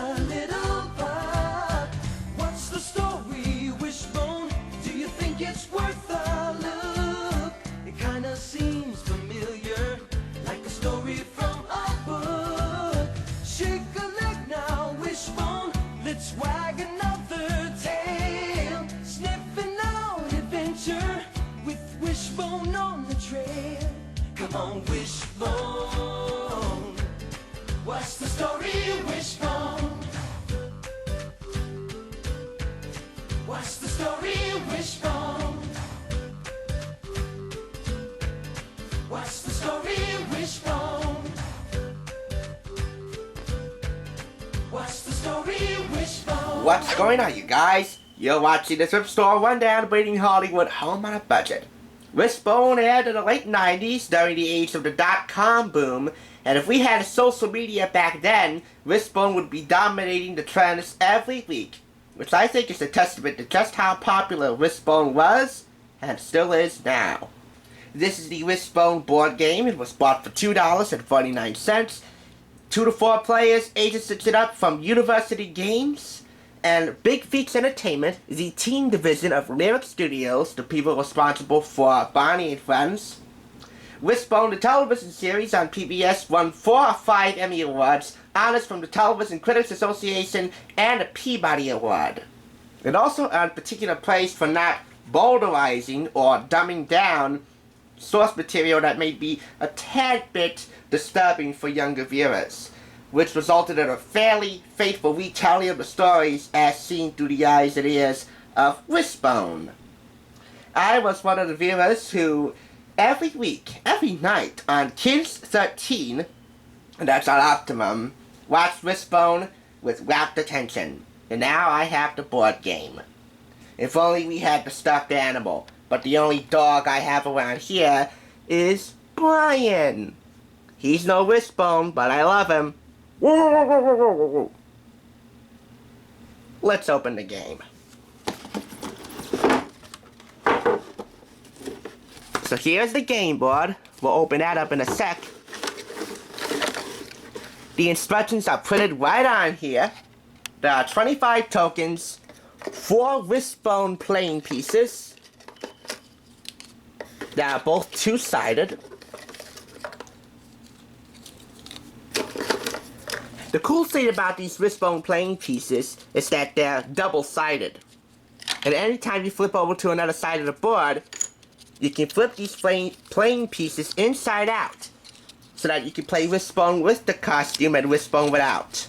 a little bug. What's the story, Wishbone? Do you think it's worth a look? It kinda seems familiar, like a story from a book. Shake a leg now, Wishbone, let's wag another tail. Sniffing out adventure with Wishbone on the trail. Come on, Wishbone, what's the story, Wishbone? What's the story, Wishbone? What's the story, Wishbone? What's the story, Wishbone? What's going on, you guys? You're watching the Thrift Store Rundown, bringing Hollywood home on a budget. Wishbone aired in the late 90s during the age of the dot-com boom, and if we had social media back then, Wishbone would be dominating the trends every week, which I think is a testament to just how popular Wishbone was, and still is now. This is the Wishbone board game. It was bought for $2.49. 2 to 4 players, ages 6 and up, from University Games. And Big Feats Entertainment is the teen division of Lyric Studios, the people responsible for Barney and Friends. Wishbone, the television series on PBS, won 4 or 5 Emmy Awards, honors from the Television Critics Association, and a Peabody Award. It also earned particular praise for not bowdlerizing or dumbing down source material that may be a tad bit disturbing for younger viewers, which resulted in a fairly faithful retelling of the stories as seen through the eyes and ears of Wishbone. I was one of the viewers who, every week, every night, on Kids 13, and that's our optimum, watched Wishbone with rapt attention. And now I have the board game. If only we had the stuffed animal, but the only dog I have around here is Brian. He's no Wishbone, but I love him. Let's open the game. So here's the game board. We'll open that up in a sec. The instructions are printed right on here. There are 25 tokens, 4 Wishbone playing pieces. They are both two-sided. The cool thing about these Wishbone playing pieces is that they're double-sided. And anytime you flip over to another side of the board, you can flip these playing pieces inside out, so that you can play Wishbone with the costume and Wishbone without.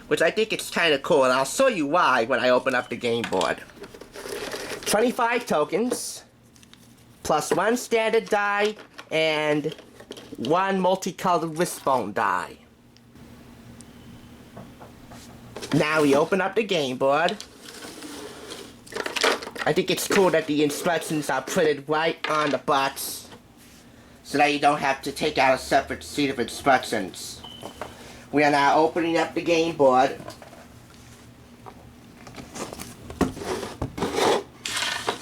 Which I think is kind of cool, and I'll show you why when I open up the game board. 25 tokens, plus 1 standard die, and 1 multicolored Wishbone die. Now we open up the game board. I think it's cool that the instructions are printed right on the box, so that you don't have to take out a separate sheet of instructions. We are now opening up the game board.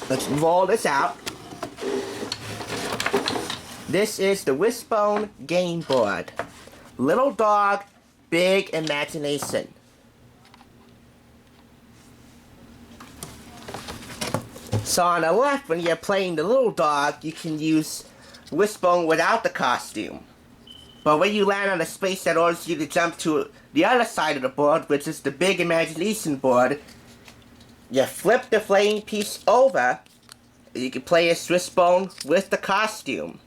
Let's roll this out. This is the Wishbone game board. Little dog, big imagination. So on the left, when you're playing the little dog, you can use Wishbone without the costume. But when you land on a space that orders you to jump to the other side of the board, which is the big imagination board, you flip the playing piece over, and you can play as Wishbone with the costume.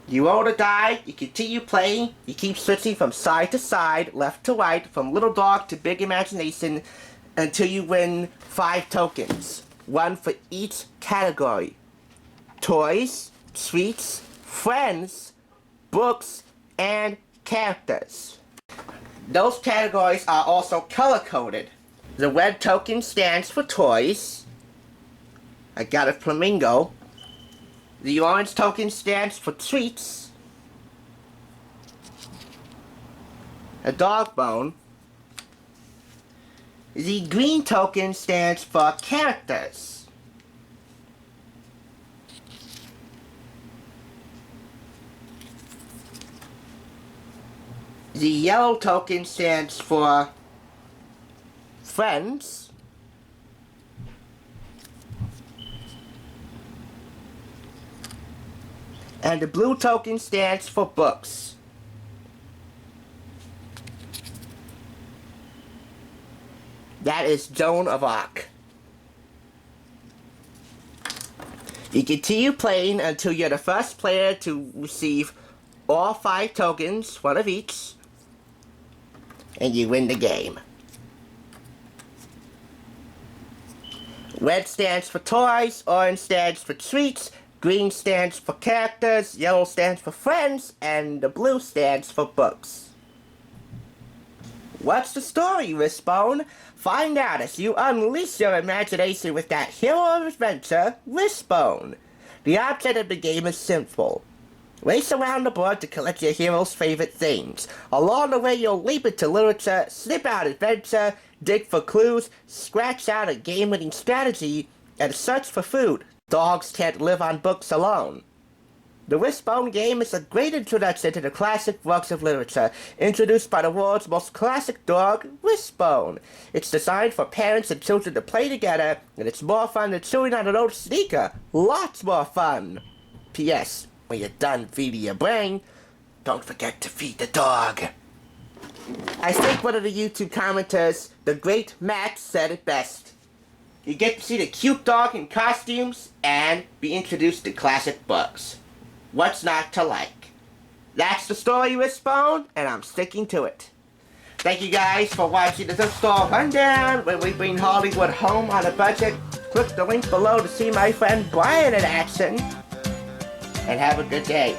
You roll the die, you continue playing, you keep switching from side to side, left to right, from little dog to big imagination, until you win 5 tokens. 1 for each category. Toys, treats, friends, books, and characters. Those categories are also color-coded. The red token stands for toys. I got a flamingo. The orange token stands for treats. A dog bone. The green token stands for characters. The yellow token stands for friends. And the blue token stands for books. That is Joan of Arc. You continue playing until you're the first player to receive all 5 tokens, one of each, and you win the game. Red stands for toys, orange stands for treats, green stands for characters, yellow stands for friends, and the blue stands for books. What's the story, Wishbone? Find out as you unleash your imagination with that hero of adventure, Wishbone. The object of the game is simple. Race around the board to collect your hero's favorite things. Along the way, you'll leap into literature, snip out adventure, dig for clues, scratch out a game-winning strategy, and search for food. Dogs can't live on books alone. The Wishbone game is a great introduction to the classic works of literature, introduced by the world's most classic dog, Wishbone. It's designed for parents and children to play together, and it's more fun than chewing on an old sneaker. Lots more fun. P.S. When you're done feeding your brain, don't forget to feed the dog. I think one of the YouTube commenters, the great Matt, said it best. You get to see the cute dog in costumes and be introduced to classic books. What's not to like? That's the story, Wishbone, and I'm sticking to it. Thank you guys for watching the Thrift Store Rundown, where we bring Hollywood home on a budget. Click the link below to see my friend Brian in action. And have a good day.